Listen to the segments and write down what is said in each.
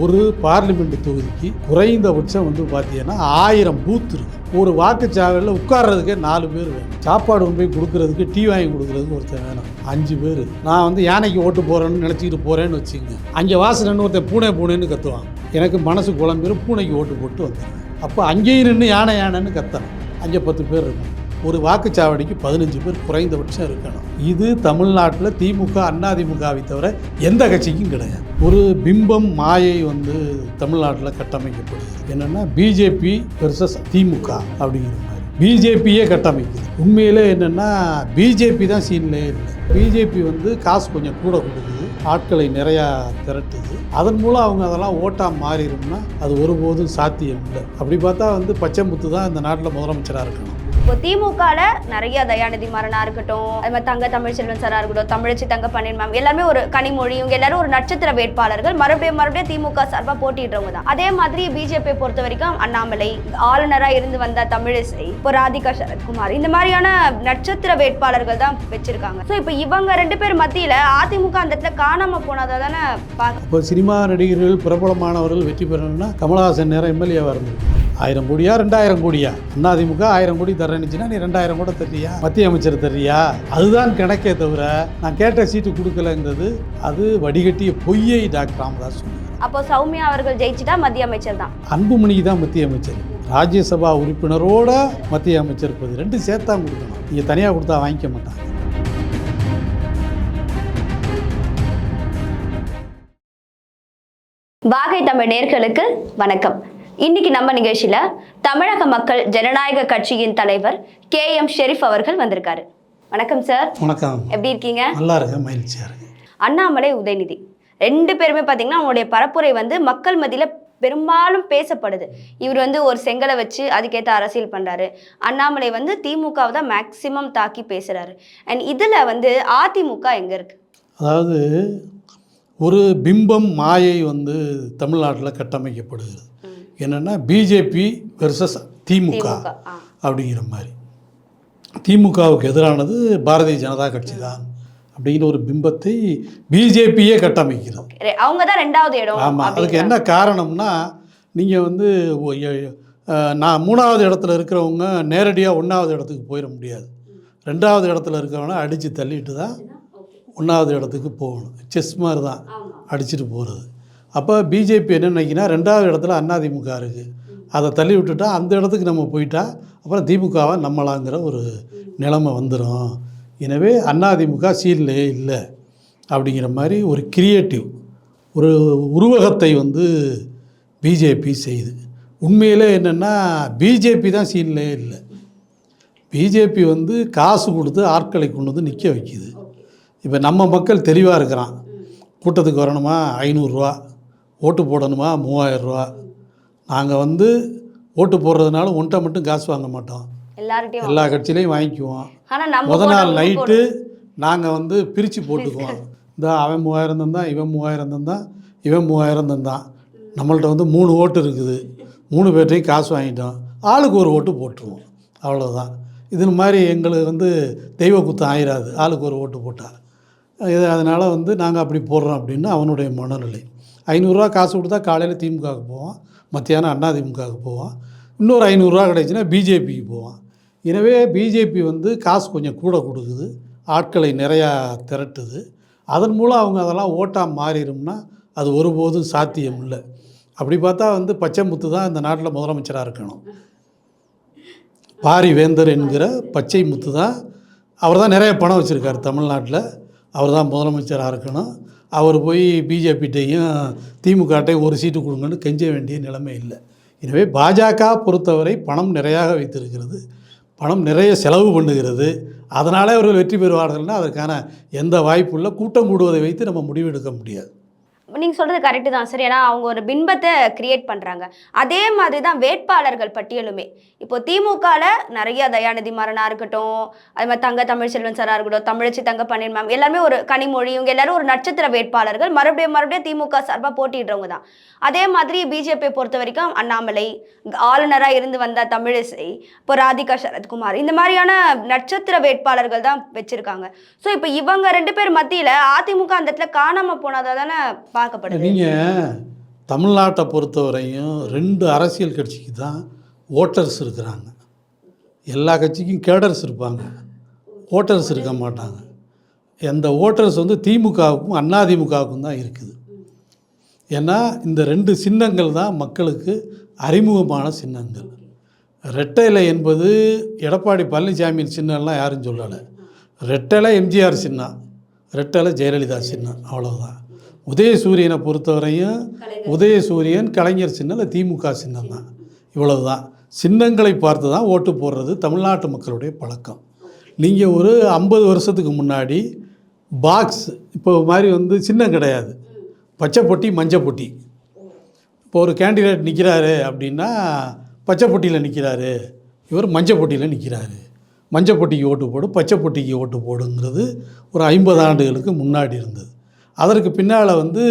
ஒரு பார்லிமெண்ட் தொகுதிக்கு குறைந்தபட்சம் வந்து பார்த்தீங்கன்னா 1000 பூத் இருக்கும். ஒரு வாக்குச்சாவடியில் உட்கார்றதுக்கே 4 பேர் வேணும். சாப்பாடு கொண்டு போய் கொடுக்கறதுக்கு, டீ வாங்கி கொடுக்கறதுக்கு ஒருத்தர் வேணும், 5 பேர். நான் வந்து யானைக்கு ஓட்டு போகிறேன்னு நினச்சிக்கிட்டு போகிறேன்னு வச்சுக்கோங்க, அங்கே வாசல்னு ஒருத்தர் பூனைன்னு கத்துவான். எனக்கு மனசு குழம்பிடும், பூனைக்கு ஓட்டு போட்டு வந்துடுவேன். அப்போ அங்கேயும் நின்று யானைன்னு கத்தணும். அங்கே 10 பேர் இருக்கணும். ஒரு வாக்குச்சாவடிக்கு 15 பேர் குறைந்தபட்சம் இருக்கணும். இது தமிழ்நாட்டில் திமுக அதிமுகவை தவிர எந்த கட்சிக்கும் கிடையாது. ஒரு பிம்பம் மாயை வந்து தமிழ்நாட்டில் கட்டமைக்கப்படுது. என்னென்னா பிஜேபி வெர்சஸ் திமுக அப்படிங்கிற மாதிரி பிஜேபியே கட்டமைக்குது. உண்மையிலே என்னென்னா பிஜேபி தான் சீன்லேயே இல்லை. பிஜேபி வந்து காசு கொஞ்சம் கூட கொடுக்குது, ஆட்களை நிறையா திரட்டுது. அதன் மூலம் அவங்க அதெல்லாம் ஓட்டாக மாறிடும்னா அது ஒருபோதும் சாத்தியம் இல்லை. அப்படி பார்த்தா வந்து பச்சைமுத்து தான் இந்த நாட்டில் முதலமைச்சராக இருக்கணும். இப்போ திமுகவில் நிறைய தயாநிதி மாறனா இருக்கட்டும், அது மாதிரி தங்க தமிழ்ச்செல்வன் சாரா இருக்கட்டும், தமிழச்சி தங்கப்பாண்டியன் மேம், எல்லாருமே ஒரு கனிமொழி, இவங்க எல்லாரும் ஒரு நட்சத்திர வேட்பாளர்கள், மறுபடியும் திமுக சார்பாக போட்டிடுறவங்க தான். அதே மாதிரி பிஜேபியை பொறுத்த வரைக்கும் அண்ணாமலை, ஆளுநராக இருந்து வந்த தமிழிசை, இப்போ ராதிகா சரத்குமார், இந்த மாதிரியான நட்சத்திர வேட்பாளர்கள் தான் வச்சிருக்காங்க. ஸோ இப்போ இவங்க 2 பேர் மத்தியில் அதிமுக அந்த இடத்துல காணாம போனதை தானே பார்க்க. இப்போ சினிமா நடிகர்கள் பிரபலமானவர்கள் வெற்றி பெறணும்னா கமலஹாசன் நேரம் எம்எல்ஏவாக இருந்திருக்கும். 1000 கோடியா 2000 கோடியா? அதிமுக 1000 கோடி தரணுச்சுன்னா நீ 2000 கூட தர்றியா? மத்திய அமைச்சர் தர்றியா? அதுதான் கணக்கே தவிர நான் கேட்ட சீட்டு கொடுக்கலங்கிறது அது வடிகட்டிய பொய்யை டாக்டர் ராமதாஸ் சொன்னார். அப்போ சௌமியா அவர்கள் ஜெயிச்சுட்டா மத்திய அமைச்சர் தான். அன்புமணிக்கு தான் மத்திய அமைச்சர், ராஜ்யசபா உறுப்பினரோட மத்திய அமைச்சர் பதவி 2 சேர்த்தா கொடுக்கணும். நீங்கள் தனியாக கொடுத்தா வாங்கிக்க மாட்டாங்க. வாகை தமிழ் நேயர்களுக்கு வணக்கம். இன்னைக்கு நம்ம நிகழ்ச்சியில தமிழக மக்கள் ஜனநாயக கட்சியின் தலைவர் KM ஷெரீப் அவர்கள் வந்திருக்காரு. வணக்கம் சார். வணக்கம். எப்படி இருக்கீங்க? நல்லா இருக்கேன், மகிழ்ச்சியா இருக்கு. அண்ணாமலை, உதயநிதி 2 பேருமே பார்த்தீங்கன்னா அவங்களுடைய பரப்புரை வந்து மக்கள் மத்தியில் பெரும்பாலும் பேசப்படுது. இவர் வந்து ஒரு செங்கலை வச்சு அதுக்கேற்ற அரசியல் பண்ணுறாரு. அண்ணாமலை வந்து திமுகவை தான் மேக்சிமம் தாக்கி பேசுகிறாரு. அண்ட் இதில் வந்து அதிமுக எங்கே இருக்குது? அதாவது ஒரு பிம்பம் மாயை வந்து தமிழ்நாட்டில் கட்டமைக்கப்படுகிறது. என்னென்னா பிஜேபி வெர்சஸ் திமுக அப்படிங்கிற மாதிரி. திமுகவுக்கு எதிரானது பாரதிய ஜனதா கட்சி தான் அப்படிங்கிற ஒரு பிம்பத்தை பிஜேபியே கட்டமைக்கிறது. அவங்க தான் 2வது இடம். ஆமாம். அதுக்கு என்ன காரணம்னா, நீங்கள் வந்து நான் 3வது இடத்துல இருக்கிறவங்க நேரடியாக 1வது இடத்துக்கு போயிட முடியாது. 2வது இடத்துல இருக்கிறவனை அடித்து தள்ளிட்டு தான் 1வது இடத்துக்கு போகணும். செஸ் மாதிரி தான் அடிச்சுட்டு போகிறது. அப்போ பிஜேபி என்ன நினைக்கினா, 2வது இடத்துல அதிமுக இருக்குது, அதை தள்ளி விட்டுட்டா அந்த இடத்துக்கு நம்ம போயிட்டா அப்புறம் திமுகவை நம்மளாங்கிற ஒரு நிலைமை வந்துடும். எனவே அதிமுக சீல்லே இல்லை அப்படிங்கிற மாதிரி ஒரு கிரியேட்டிவ் ஒரு உருவகத்தை வந்து பிஜேபி செய்யுது. உண்மையிலே என்னென்னா பிஜேபி தான் சீல்லே இல்லை. பிஜேபி வந்து காசு கொடுத்து ஆட்களை கொண்டு வந்து நிற்க வைக்குது. இப்போ நம்ம மக்கள் தெளிவாக இருக்கிறான். கூட்டத்துக்கு வரணுமா 500 ரூபா, ஓட்டு போடணுமா 3000 ரூபா. நாங்கள் வந்து ஓட்டு போடுறதுனால ஒன்றை மட்டும் காசு வாங்க மாட்டோம், எல்லா கட்சியிலையும் வாங்கிக்குவோம். முத நாள் நைட்டு நாங்கள் வந்து பிரித்து போட்டுக்குவோம். இந்த அவன் 3000 தந்தான், இவன் 3000 தந்தான், இவன் 3000 தந்தான். நம்மள்ட்ட வந்து 3 ஓட்டு இருக்குது, 3 பேர்ட்டையும் காசு வாங்கிட்டோம், ஆளுக்கு ஒரு ஓட்டு போட்டுருவோம், அவ்வளோதான். இது மாதிரி எங்களுக்கு வந்து தெய்வ குத்தம் ஆயிராது ஆளுக்கு ஒரு ஓட்டு போட்டால். அதனால் வந்து நாங்கள் அப்படி போடுறோம் அப்படின்னு அவனுடைய மனநிலை. 500 ரூபா காசு கொடுத்தா காலையில் திமுகவுக்கு போவான், மத்தியானம் அதிமுகவுக்கு போவான், இன்னொரு 500 ரூபா கிடைச்சுன்னா பிஜேபிக்கு போவான். எனவே பிஜேபி வந்து காசு கொஞ்சம் கூட கொடுக்குது, ஆட்களை நிறையா திரட்டுது. அதன் மூலம் அவங்க அதெல்லாம் ஓட்டாக மாறிடும்னா அது ஒருபோதும் சாத்தியம் இல்லை. அப்படி பார்த்தா வந்து பச்சைமுத்து தான் இந்த நாட்டில் முதலமைச்சராக இருக்கணும். பாரிவேந்தர் என்கிற பச்சை முத்து தான், அவர் தான் நிறைய பணம் வச்சுருக்கார் தமிழ்நாட்டில், அவர் தான் முதலமைச்சராக இருக்கணும். அவர் போய் பிஜேபிட்டையும் திமுகட்டையும் ஒரு சீட்டு கொடுங்கன்னு கெஞ்ச வேண்டிய நிலைமை இல்லை. எனவே பாஜக பொறுத்தவரை பணம் நிறையாக வைத்திருக்கிறது, பணம் நிறைய செலவு பண்ணுகிறது. அதனாலே அவர்கள் வெற்றி பெறுவார்கள்னால் அதற்கான எந்த வாய்ப்பு இல்லை. கூட்டம் கூடுவதை வைத்து நம்ம முடிவெடுக்க முடியாது. நீங்கள் சொல்கிறது கரெக்டு தான் சார். ஏன்னா அவங்க ஒரு பின்பத்தை கிரியேட் பண்ணுறாங்க. அதே மாதிரி தான் வேட்பாளர்கள் பட்டியலுமே. இப்போ திமுகவில் நிறைய தயாநிதி மாறனா இருக்கட்டும், அது மாதிரி தங்க தமிழ்ச்செல்வன் சாரா இருக்கட்டும், தமிழச்சி தங்கப்பாண்டியன் மேம், எல்லாருமே ஒரு கனிமொழி, இவங்க எல்லாரும் ஒரு நட்சத்திர வேட்பாளர்கள், மறுபடியும் திமுக சார்பாக போட்டிடுறவங்க தான். அதே மாதிரி பிஜேபியை பொறுத்த வரைக்கும் அண்ணாமலை, ஆளுநராக இருந்து வந்த தமிழிசை, இப்போ ராதிகா சரத்குமார், இந்த மாதிரியான நட்சத்திர வேட்பாளர்கள் தான் வச்சுருக்காங்க. ஸோ இப்போ இவங்க 2 பேர் மத்தியில் அதிமுக அந்த இடத்துல காணாமல் போனதாக தானே பார்க்கப்படுது. நீங்கள் தமிழ்நாட்டை பொறுத்தவரையும் 2 அரசியல் கட்சிக்கு தான் ஓட்டர்ஸ் இருக்கிறாங்க. எல்லா கட்சிக்கும் கேடர்ஸ் இருப்பாங்க, ஓட்டர்ஸ் இருக்க மாட்டாங்க. அந்த ஓட்டர்ஸ் வந்து திமுகவுக்கும் அதிமுகவுக்கும் தான் இருக்குது. ஏன்னா இந்த 2 சின்னங்கள் தான் மக்களுக்கு அறிமுகமான சின்னங்கள். ரெட்டைலை என்பது எடப்பாடி பழனிசாமியின் சின்னம்லாம் யாரும் சொல்லலை. ரெட்டலை எம்ஜிஆர் சின்னம், ரெட்டலை ஜெயலலிதா சின்னம், அவ்வளோதான். உதயசூரியனை பொறுத்தவரையும் உதயசூரியன் கலைஞர் சின்னம் இல்லை திமுக சின்னம் தான். இவ்வளவு தான். சின்னங்களை பார்த்து தான் ஓட்டு போடுறது தமிழ்நாட்டு மக்களுடைய பழக்கம். நீங்கள் ஒரு 50 வருஷத்துக்கு முன்னாடி பாக்ஸ் இப்போ மாதிரி வந்து சின்னம் கிடையாது, பச்சை பொட்டி மஞ்சள் பொட்டி. இப்போ ஒரு கேண்டிடேட் நிற்கிறாரு அப்படின்னா பச்சை பொட்டியில் நிற்கிறாரு, இவர் மஞ்சள் பொட்டியில் நிற்கிறாரு. மஞ்சள் பொட்டிக்கு ஓட்டு போடு, பச்சை பொட்டிக்கு ஓட்டு போடுங்கிறது ஒரு 50 ஆண்டுகளுக்கு முன்னாடி இருந்தது. அதற்கு பின்னால் வந்து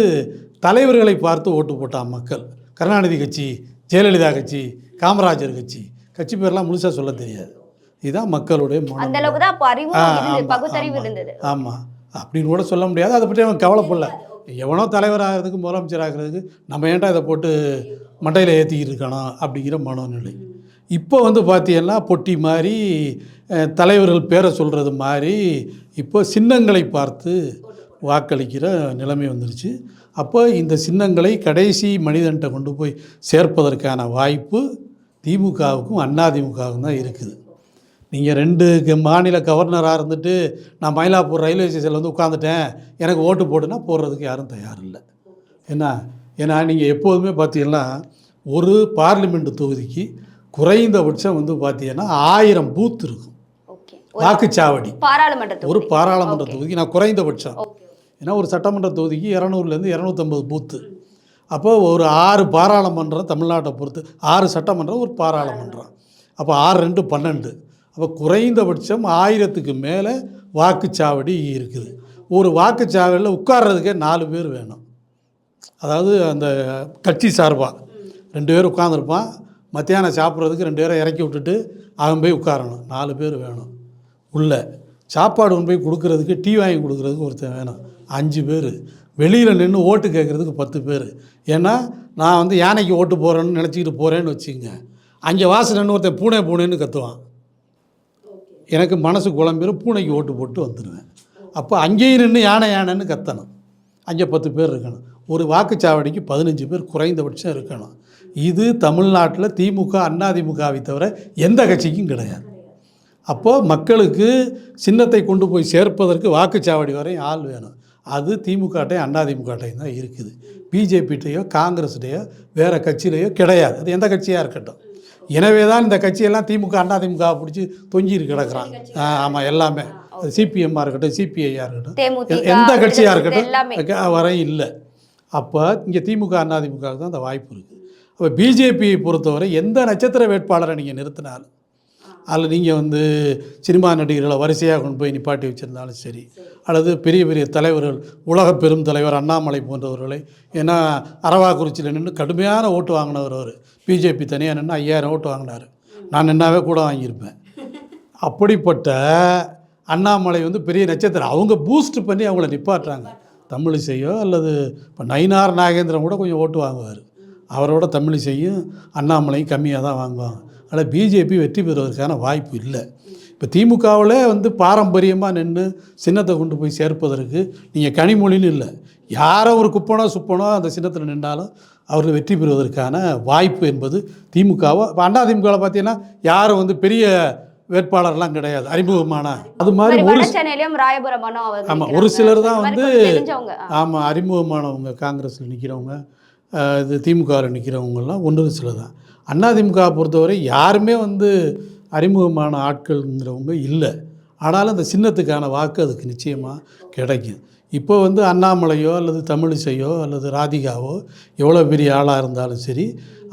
தலைவர்களை பார்த்து ஓட்டு போட்டான் மக்கள். கருணாநிதி கட்சி, ஜெயலலிதா கட்சி, காமராஜர் கட்சி, கட்சி பேர்லாம் முழுசாக சொல்ல தெரியாது. இதுதான் மக்களுடைய அந்த அளவுக்கு தான் அப்போ அறிவு பகுத்தறிவு இருந்தது. ஆமாம், அப்படின்னு கூட சொல்ல முடியாது. அதை பற்றி அவன் கவலைப்படல. எவனோ தலைவர் ஆகிறதுக்கு முதலமைச்சர் ஆகிறதுக்கு நம்ம ஏன்டா இதை போட்டு மண்டையில் ஏற்றிக்கிட்டு இருக்கணும் அப்படிங்கிற மனோநிலை. இப்போ வந்து பார்த்தீங்கன்னா பொட்டி மாதிரி தலைவர்கள் பேரை சொல்கிறது மாதிரி இப்போ சின்னங்களை பார்த்து வாக்களிக்கிற நிலைமை வந்துருச்சு. அப்போ இந்த சின்னங்களை கடைசி மனிதன்கிட்ட கொண்டு போய் சேர்ப்பதற்கான வாய்ப்பு திமுகவுக்கும் அதிமுகவுக்கும் தான் இருக்குது. நீங்கள் 2 மாநில கவர்னராக இருந்துட்டு நான் மயிலாப்பூர் ரயில்வே ஸ்டேஷனில் வந்து உட்காந்துட்டேன், எனக்கு ஓட்டு போட்டுன்னா போடுறதுக்கு யாரும் தயார் இல்லை. ஏன்னா நீங்கள் எப்போதுமே பார்த்தீங்கன்னா ஒரு பார்லிமெண்ட் தொகுதிக்கு குறைந்தபட்சம் வந்து பார்த்தீங்கன்னா 1000 பூத் இருக்கும், வாக்குச்சாவடி. ஒரு பாராளுமன்ற தொகுதிக்கு நான் குறைந்தபட்சம், ஏன்னா ஒரு சட்டமன்ற தொகுதிக்கு 200லேருந்து 250 பூத்து. அப்போ ஒரு 6 பாராளுமன்றம் தமிழ்நாட்டை பொறுத்து 6 சட்டமன்றம் ஒரு பாராளுமன்றம். அப்போ 6 2 12. அப்போ குறைந்தபட்சம் 1000க்கு மேலே வாக்குச்சாவடி இருக்குது. ஒரு வாக்குச்சாவடியில் உட்கார்றதுக்கே 4 பேர் வேணும். அதாவது அந்த கட்சி சார்பாக 2 பேர் உட்காந்துருப்பான், மத்தியானம் சாப்பிட்றதுக்கு 2 பேரை இறக்கி விட்டுட்டு அவன் போய் உட்காரணும், 4 பேர் வேணும். உள்ளே சாப்பாடு கொண்டு போய் கொடுக்குறதுக்கு, டீ வாங்கி கொடுக்குறதுக்கு ஒருத்தன் வேணும், 5 பேர். வெளியில் நின்று ஓட்டு கேட்குறதுக்கு 10 பேர். ஏன்னா நான் வந்து யானைக்கு ஓட்டு போகிறேன்னு நினச்சிக்கிட்டு போகிறேன்னு வச்சுங்க, அங்கே வாசல் நின்று ஒருத்தன் பூனைன்னு கத்துவான், எனக்கு மனசு குழம்பிடும், பூனைக்கு ஓட்டு போட்டு வந்துடுவேன். அப்போ அங்கேயும் நின்று யானைன்னு கத்தணும், அங்கே 10 பேர் இருக்கணும். ஒரு வாக்குச்சாவடிக்கு 15 பேர் குறைந்தபட்சம் இருக்கணும். இது தமிழ்நாட்டில் திமுக அதிமுகவை தவிர எந்த கட்சிக்கும் கிடையாது. அப்போது மக்களுக்கு சின்னத்தை கொண்டு போய் சேர்ப்பதற்கு வாக்குச்சாவடி வரையும் ஆள் வேணும். அது திமுகட்டையும் அதிமுகட்டையும் தான் இருக்குது. பிஜேபிகிட்டையோ காங்கிரஸ்டையோ வேறு கட்சியிலையோ கிடையாது. அது எந்த கட்சியாக இருக்கட்டும். எனவே தான் இந்த கட்சியெல்லாம் திமுக அதிமுக பிடிச்சி தொங்கிட்டு கிடக்குறாங்க. ஆமாம், எல்லாமே சிபிஎம்மாக இருக்கட்டும், சிபிஐயாக இருக்கட்டும், எந்த கட்சியாக இருக்கட்டும் வரையும் இல்லை. அப்போ இங்கே திமுக அதிமுகவுக்கு தான் அந்த வாய்ப்பு இருக்குது. அப்போ பிஜேபியை பொறுத்தவரை எந்த நட்சத்திர வேட்பாளரை நீங்கள் நிறுத்தினாலும், அதில் நீங்கள் வந்து சினிமா நடிகர்களை வரிசையாக கொண்டு போய் நிப்பாட்டி வச்சுருந்தாலும் சரி, அல்லது பெரிய பெரிய தலைவர்கள், உலக பெரும் தலைவர் அண்ணாமலை போன்றவர்களை, ஏன்னா அரவாக்குறிச்சியில் நின்று கடுமையான ஓட்டு வாங்கினவர் அவர். பிஜேபி தனியாக நின்று 5000 ஓட்டு வாங்கினார், நான் நின்னாவே கூட வாங்கியிருப்பேன். அப்படிப்பட்ட அண்ணாமலை வந்து பெரிய நட்சத்திரம், அவங்க பூஸ்ட் பண்ணி அவங்கள நிப்பாட்டுறாங்க. தமிழிசையோ அல்லது இப்போ நயினார் நாகேந்திரன் கூட கொஞ்சம் ஓட்டு வாங்குவார், அவரோட தமிழிசையும் அண்ணாமலையும் கம்மியாக தான் வாங்குவாங்க. ஆனால் பிஜேபி வெற்றி பெறுவதற்கான வாய்ப்பு இல்லை. இப்போ திமுகவில் வந்து பாரம்பரியமாக நின்று சின்னத்தை கொண்டு போய் சேர்ப்பதற்கு நீங்கள் கனிமொழின்னு இல்லை, யாரோ ஒரு குப்பனோ சுப்பனோ அந்த சின்னத்தில் நின்றாலும் அவர்கள் வெற்றி பெறுவதற்கான வாய்ப்பு என்பது திமுகவோ. இப்போ அதிமுகவில் பார்த்தீங்கன்னா யாரும் வந்து பெரிய வேட்பாளர்லாம் கிடையாது, அறிமுகமான. அது மாதிரி ஒரு சிலர் தான் வந்து ஆமாம் அறிமுகமானவங்க. காங்கிரஸில் நிற்கிறவங்க, இது திமுகவில் நிற்கிறவங்கெல்லாம் ஒன்று சிலர் தான். அதிமுக பொறுத்தவரை யாருமே வந்து அறிமுகமான ஆட்கள்ங்கிறவங்க இல்லை. ஆனாலும் அந்த சின்னத்துக்கான வாக்கு அதுக்கு நிச்சயமாக கிடைக்கும். இப்போ வந்து அண்ணாமலையோ அல்லது தமிழிசையோ அல்லது ராதிகாவோ எவ்வளோ பெரிய ஆளாக இருந்தாலும் சரி,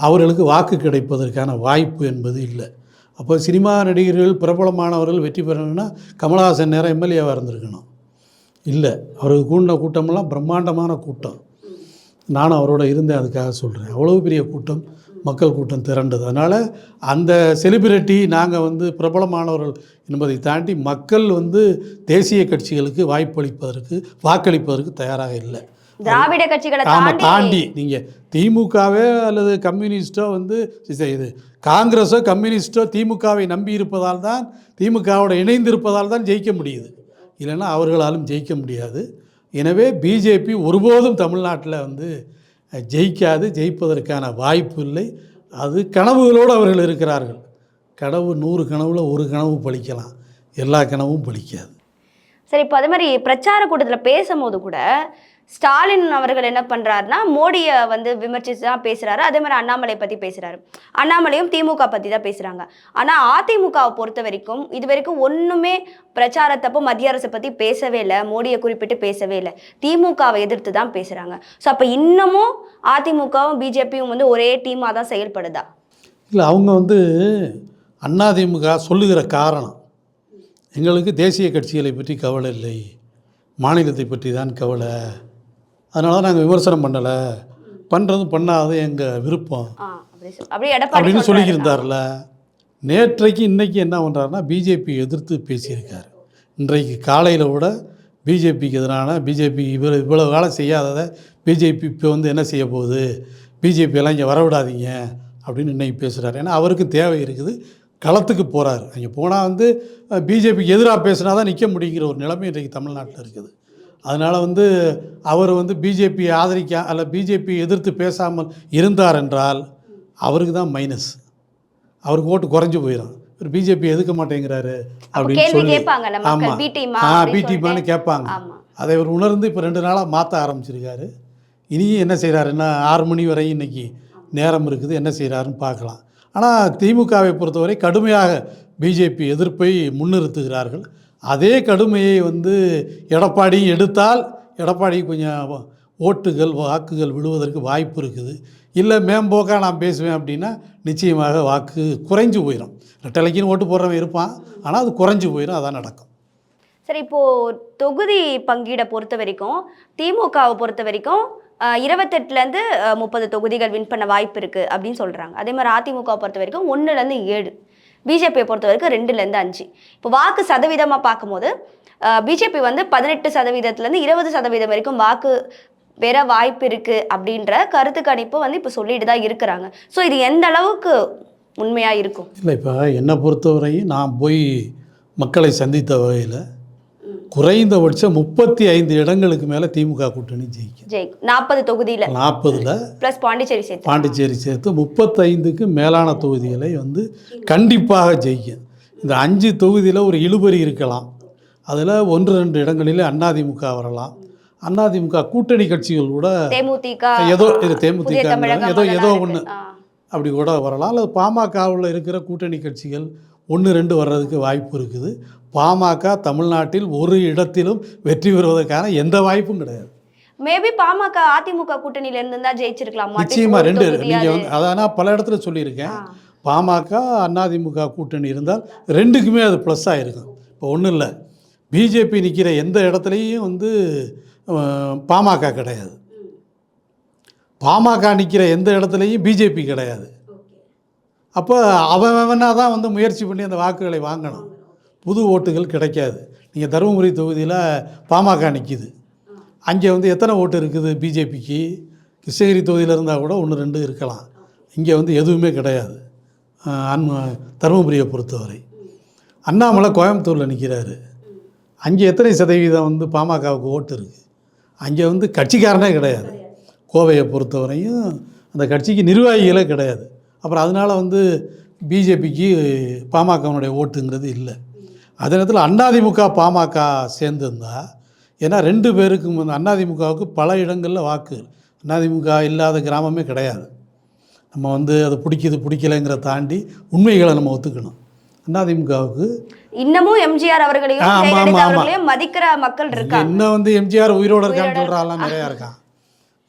அவர்களுக்கு வாக்கு கிடைப்பதற்கான வாய்ப்பு என்பது இல்லை. அப்போ சினிமா நடிகர்கள் பிரபலமானவர்கள் வெற்றி பெறணும்னா கமலஹாசன் நேரம் எம்எல்ஏவாக இருந்திருக்கணும். இல்லை, அவருக்கு கூடின கூட்டமெல்லாம் பிரம்மாண்டமான கூட்டம். நானும் அவரோட இருந்தேன், அதுக்காக சொல்கிறேன். அவ்வளோ பெரிய கூட்டம், மக்கள் கூட்டம் திரண்டது. அதனால் அந்த செலிபிரிட்டி நாங்கள் வந்து பிரபலமானவர்கள் என்பதை தாண்டி மக்கள் வந்து தேசிய கட்சிகளுக்கு வாய்ப்பளிப்பதற்கு வாக்களிப்பதற்கு தயாராக இல்லை. திராவிட கட்சிகளை தாண்டி நீங்கள் திமுகவே அல்லது கம்யூனிஸ்டோ வந்து இது காங்கிரஸோ கம்யூனிஸ்டோ திமுகவை நம்பி இருப்பதால் தான், திமுகவோட இணைந்து இருப்பதால் தான் ஜெயிக்க முடியுது. இல்லைன்னா அவர்களாலும் ஜெயிக்க முடியாது. எனவே பிஜேபி ஒருபோதும் தமிழ்நாட்டில் வந்து ஜெயிக்காது, ஜெயிப்பதற்கான வாய்ப்பு இல்லை. அது கனவுகளோடு அவர்கள் இருக்கிறார்கள். கனவு 100 கனவுல ஒரு கனவு பலிக்கலாம், எல்லா கனவும் பலிக்காது. சரி, இப்போ அதே மாதிரி பிரச்சார கூட்டத்தில் பேசும்போது கூட ஸ்டாலின் அவர்கள் என்ன பண்ணுறாருன்னா மோடியை வந்து விமர்சித்து தான் பேசுகிறாரு. அதே மாதிரி அண்ணாமலை பற்றி பேசுகிறாரு. அண்ணாமலையும் திமுக பற்றி தான் பேசுகிறாங்க. ஆனால் அதிமுகவை பொறுத்த வரைக்கும் இது வரைக்கும் ஒன்றுமே பிரச்சாரத்தப்போ மத்திய அரசை பற்றி பேசவே இல்லை, மோடியை குறிப்பிட்டு பேசவே இல்லை, திமுகவை எதிர்த்து தான் பேசுகிறாங்க. ஸோ அப்போ இன்னமும் அதிமுகவும் பிஜேபியும் வந்து ஒரே டீமாக தான் செயல்படுதா? இல்லை, அவங்க வந்து அதிமுக சொல்லுகிற காரணம், எங்களுக்கு தேசிய கட்சிகளை பற்றி கவலை இல்லை, மாநிலத்தை பற்றி தான் கவலை, அதனால தான் நாங்கள் விமர்சனம் பண்ணலை, பண்ணுறது பண்ணாதது எங்கள் விருப்பம் அப்படின்னு சொல்லியிருந்தார்ல. நேற்றைக்கு இன்றைக்கி என்ன பண்ணுறாருன்னா பிஜேபி எதிர்த்து பேசியிருக்காரு. இன்றைக்கு காலையில் கூட பிஜேபிக்கு எதிரான, பிஜேபி இவ்வளோ வேலை செய்யாததை பிஜேபி இப்போ வந்து என்ன செய்ய போகுது, பிஜேபியெல்லாம் இங்கே வரவிடாதீங்க அப்படின்னு இன்றைக்கி பேசுகிறாரு. ஏன்னா அவருக்கு தேவை இருக்குது, களத்துக்கு போகிறாரு. அங்கே போனால் வந்து பிஜேபிக்கு எதிராக பேசினா தான் நிற்க முடியுங்கிற ஒரு நிலைமை இன்றைக்கு தமிழ்நாட்டில் இருக்குது. அதனால் வந்து அவர் வந்து பிஜேபி ஆதரிக்க அல்ல பிஜேபி எதிர்த்து பேசாமல் இருந்தார் என்றால் அவருக்கு தான் மைனஸ், அவருக்கு ஓட்டு குறைஞ்சி போயிடும். ஒரு பிஜேபி எதுக்க மாட்டேங்கிறாரு அப்படின்னு சொல்லி ஆமாம் பிடிமான்னு கேட்பாங்க. அதை அவர் உணர்ந்து இப்போ 2 நாளாக மாற்ற ஆரம்பிச்சிருக்காரு. இனியும் என்ன செய்கிறாருன்னா 6 மணி வரையும் இன்றைக்கி நேரம் இருக்குது, என்ன செய்கிறாருன்னு பார்க்கலாம். ஆனால் திமுகவை பொறுத்தவரை கடுமையாக பிஜேபி எதிர்ப்பை முன்னிறுத்துகிறார்கள். அதே கடுமையை வந்து எடப்பாடியும் எடுத்தால் எடப்பாடி கொஞ்சம் ஓட்டுகள் வாக்குகள் விழுவதற்கு வாய்ப்பு இருக்குது. இல்லை மேம்போக்காக நான் பேசுவேன் அப்படின்னா நிச்சயமாக வாக்கு குறைஞ்சு போயிடும். ரெட்டலைக்குன்னு ஓட்டு போடுறவன் இருப்பான், ஆனால் அது குறைஞ்சு போயிடும், அதான் நடக்கும். சரி, இப்போது தொகுதி பங்கீடை பொறுத்த வரைக்கும் திமுகவை பொறுத்த வரைக்கும் 28லேருந்து 30 தொகுதிகள் வின் பண்ண வாய்ப்பு இருக்குது அப்படின்னு சொல்கிறாங்க. அதே மாதிரி அதிமுகவை பொறுத்த வரைக்கும் 1லேருந்து 7, பிஜேபியை பொறுத்த வரைக்கும் 2லேருந்து 5. இப்போ வாக்கு சதவீதமாக பார்க்கும்போது பிஜேபி வந்து 18%லேருந்து 20% வரைக்கும் வாக்கு பெற வாய்ப்பு இருக்குது அப்படின்ற கருத்து கணிப்பு வந்து இப்போ சொல்லிட்டு தான் இருக்கிறாங்க. ஸோ இது எந்த அளவுக்கு உண்மையாக இருக்கும்? இல்லை, இப்போ என்னை பொறுத்தவரையும் நான் போய் மக்களை சந்தித்த வகையில் குறைந்தபட்சம் 35 இடங்களுக்கு மேலே திமுக கூட்டணி ஜெயிக்கும். 40 தொகுதியில் 40ல் ப்ளஸ் பாண்டிச்சேரி சேர்த்து 35க்கு மேலான தொகுதிகளை வந்து கண்டிப்பாக ஜெயிக்கும். இந்த 5 தொகுதியில் ஒரு இழுபறி இருக்கலாம், அதில் 1-2 இடங்களில் அதிமுக வரலாம். அதிமுக கூட்டணி கட்சிகள் கூட ஏதோ ஒன்று அப்படி கூட வரலாம். அல்லது பாமகவில் இருக்கிற கூட்டணி கட்சிகள் 1-2 வர்றதுக்கு வாய்ப்பு இருக்குது. பாமக தமிழ்நாட்டில் ஒரு இடத்திலும் வெற்றி பெறுவதற்கான எந்த வாய்ப்பும் கிடையாது. மேபி பாமக அதிமுக கூட்டணியில இருந்து தான் ஜெயிச்சிருக்கலாம். நிச்சயமா 2 நீங்கள் வந்து அதான் பல இடத்துல சொல்லியிருக்கேன். பாமக அதிமுக கூட்டணி இருந்தால் 2க்குமே அது ப்ளஸ்ஸாக இருக்கும். இப்போ ஒன்றும் இல்லை, பிஜேபி நிற்கிற எந்த இடத்துலையும் வந்து பாமக கிடையாது, பாமக நிற்கிற எந்த இடத்துலையும் பிஜேபி கிடையாது. அப்போ அவனா தான் வந்து முயற்சி பண்ணி அந்த வாக்குகளை வாங்கணும், புது ஓட்டுகள் கிடைக்காது. நீங்கள் தருமபுரி தொகுதியில் பாமக நிற்கிது, அங்கே வந்து எத்தனை ஓட்டு இருக்குது பிஜேபிக்கு? கிருஷ்ணகிரி தொகுதியில் இருந்தால் கூட 1-2 இருக்கலாம், இங்கே வந்து எதுவுமே கிடையாது. தருமபுரியை பொறுத்தவரை அண்ணாமலை கோயம்புத்தூரில் நிற்கிறாரு, அங்கே எத்தனை சதவீதம் வந்து பாமகவுக்கு ஓட்டு இருக்குது? அங்கே வந்து கட்சிக்காரனே கிடையாது. கோவையை பொறுத்தவரையும் அந்த கட்சிக்கு நிர்வாகிகளே கிடையாது. அப்புறம் அதனால் வந்து பிஜேபிக்கு பாமகனுடைய ஓட்டுங்கிறது இல்லை. அதே நேரத்தில் அதிமுக பாமக சேர்ந்துருந்தால், ஏன்னா 2 பேருக்கும் வந்து அதிமுகவுக்கு பல இடங்களில் வாக்கு, அதிமுக இல்லாத கிராமமே கிடையாது. நம்ம வந்து அதை பிடிக்கலைங்கிற தாண்டி உண்மைகளை நம்ம ஒத்துக்கணும். அதிமுகவுக்கு இன்னமும் எம்ஜிஆர் அவர்களையும் மதிக்கிற மக்கள் இருக்காங்க. இன்னும் வந்து எம்ஜிஆர் உயிரோடு இருக்கான்னு சொல்கிறாலாம் நிறையா இருக்கான்.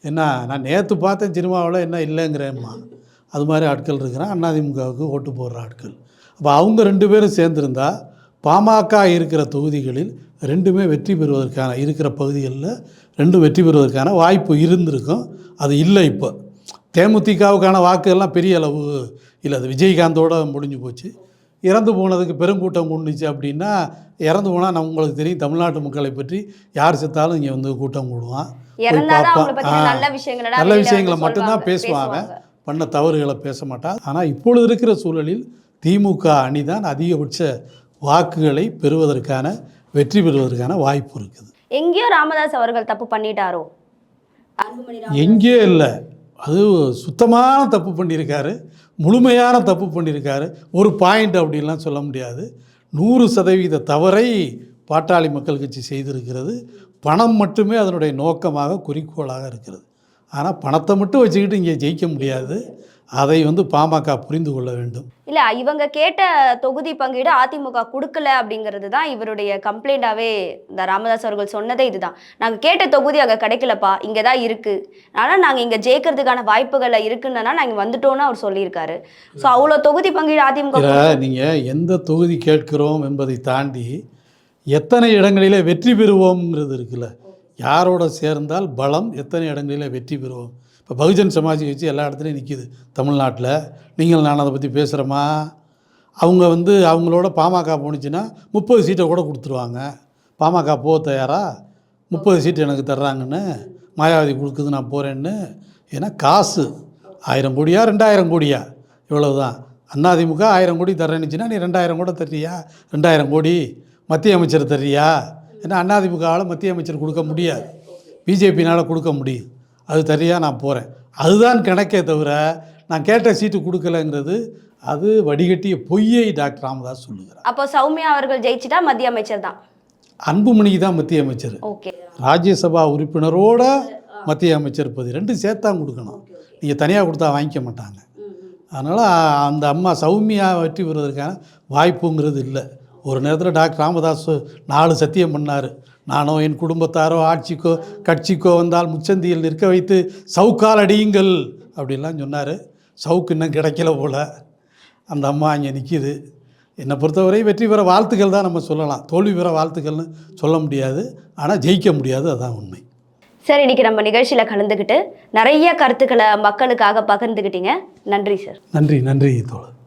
என்ன நான் நேற்று பார்த்தேன் சினிமாவில், என்ன இல்லைங்கிறேம்மா, அது மாதிரி ஆட்கள் இருக்கிறான் அதிமுகவுக்கு ஓட்டு போடுற ஆட்கள். அப்போ அவங்க 2 பேரும் சேர்ந்துருந்தால் பாமக இருக்கிற தொகுதிகளில் 2மே வெற்றி பெறுவதற்கான, இருக்கிற பகுதிகளில் 2 வெற்றி பெறுவதற்கான வாய்ப்பு இருந்திருக்கும். அது இல்லை. இப்போ தேமுதிகவுக்கான வாக்குகள்லாம் பெரிய அளவு இல்லை, அது விஜயகாந்தோடு முடிஞ்சு போச்சு. இறந்து போனதுக்கு பெருங்கூட்டம் கூண்டுச்சு அப்படின்னா, இறந்து போனால் உங்களுக்கு தெரியும் தமிழ்நாட்டு மக்களை பற்றி யார் செத்தாலும் இங்கே வந்து கூட்டம் கூடுவான். இறந்தாதான் அவங்கள பத்தி பார்ப்பான். நல்ல விஷயங்களடா நல்ல வெளியில விஷயங்களை வந்து மட்டும்தான் சொல்வாங்க, பேசுவாங்க, பேசுவாங்க. பண்ண தவறுகளை பேச மாட்டாங்க. ஆனால் இப்பொழுது இருக்கிற சூழலில் திமுக அணிதான் அதிகபட்ச வாக்குகளை பெறுவதற்கான, வெற்றி பெறுவதற்கான வாய்ப்பு இருக்குது. எங்கேயோ ராமதாஸ் அவர்கள் தப்பு பண்ணிட்டாரோ? அன்புமணி எங்கே இல்லை, அது சுத்தமான தப்பு பண்ணியிருக்காரு, முழுமையான தப்பு பண்ணியிருக்காரு. ஒரு பாயிண்ட் அப்படின்லாம் சொல்ல முடியாது. 100% தவறை பாட்டாளி மக்கள் கட்சி செய்திருக்கிறது. பணம் மட்டுமே அதனுடைய நோக்கமாக, குறிக்கோளாக இருக்கிறது. ஆனால் பணத்தை மட்டும் வச்சுக்கிட்டு இங்கே ஜெயிக்க முடியாது. அதை பாமக புரிந்து கொள்ள வேண்டும். இல்ல, இவங்க கேட்ட தொகுதி பங்கீடு அதிமுக கொடுக்கல அப்படிங்கிறது தான் இவருடைய கம்ப்ளைண்டாவே. இந்த ராமதாஸ் அவர்கள் சொன்னதே இதுதான். நாங்க கேட்ட தொகுதி அங்க கிடைக்கலப்பா, இங்க தான் இருக்கு, ஆனா நாங்க இங்க ஜெயிக்கிறதுக்கான வாய்ப்புகள் இருக்குன்னா நாங்க வந்துட்டோம்னு அவர் சொல்லியிருக்காரு. ஸோ அவ்வளோ தொகுதி பங்கீடு அதிமுக நீங்கள் எந்த தொகுதி கேட்கிறோம் என்பதை தாண்டி எத்தனை இடங்களிலே வெற்றி பெறுவோம்ங்கிறது இருக்குல்ல. யாரோட சேர்ந்தால் பலம், எத்தனை இடங்களிலே வெற்றி பெறுவோம். இப்போ பகுஜன் சமாஜ் கட்சி எல்லா இடத்துலையும் நிற்கிது தமிழ்நாட்டில். நீங்கள் நான் அதை பற்றி பேசுகிறோமா? அவங்க அவங்களோட பாமக போணுச்சுன்னா 30 சீட்டை கூட கொடுத்துருவாங்க. பாமக போக தயாரா? 30 சீட்டு எனக்கு தர்றாங்கன்னு, மாயாவதி கொடுக்குது நான் போகிறேன்னு. ஏன்னா காசு 1000 கோடியா 2000 கோடியா இவ்வளவு தான். அதிமுக 1000 கோடி தர்றேன்னுச்சுன்னா நீ 2000 கூட தர்றியா? 2000 கோடி மத்திய அமைச்சர் தர்றியா? ஏன்னா அதிமுகவால் மத்திய அமைச்சர் கொடுக்க முடியாது, பிஜேபினால் கொடுக்க முடியும். அது தரியா நான் போகிறேன், அதுதான் கணக்கே தவிர நான் கேட்ட சீட்டு கொடுக்கலங்கிறது அது வடிகட்டிய பொய்யை டாக்டர் ராமதாஸ் சொல்லுகிறார். அப்போ சௌமியா அவர்கள் ஜெயிச்சிட்டா மத்திய அமைச்சர் தான், அன்புமணிக்கு தான் மத்திய அமைச்சர். ஓகே, ராஜ்யசபா உறுப்பினரோட மத்திய அமைச்சர் பதவி 2 சேர்த்தான் கொடுக்கணும். நீங்கள் தனியாக கொடுத்தா வாங்கிக்க மாட்டாங்க. அதனால் அந்த அம்மா சௌமியா வெற்றி பெறுவதற்கான வாய்ப்புங்கிறது இல்லை. ஒரு நேரத்தில் டாக்டர் ராமதாஸ் 4 சத்தியம் பண்ணார். நானோ என் குடும்பத்தாரோ ஆட்சிக்கோ கட்சிக்கோ வந்தால் முச்சந்தியில் நிற்க வைத்து சவுக்கால் அடியுங்கள் அப்படின்லாம் சொன்னார். சவுக்கு இன்னும் கிடைக்கல போல். அந்த அம்மா இங்கே நிற்கிது. என்னை பொறுத்தவரை வெற்றி பெற வாழ்த்துக்கள் தான் நம்ம சொல்லலாம், தோல்வி பெற வாழ்த்துக்கள்னு சொல்ல முடியாது. ஆனால் ஜெயிக்க முடியாது, அதுதான் உண்மை. சார், இன்னைக்கு நம்ம நிகழ்ச்சியில் கலந்துக்கிட்டு நிறைய கருத்துக்களை மக்களுக்காக பகிர்ந்துக்கிட்டீங்க. நன்றி சார். நன்றி தோழர்.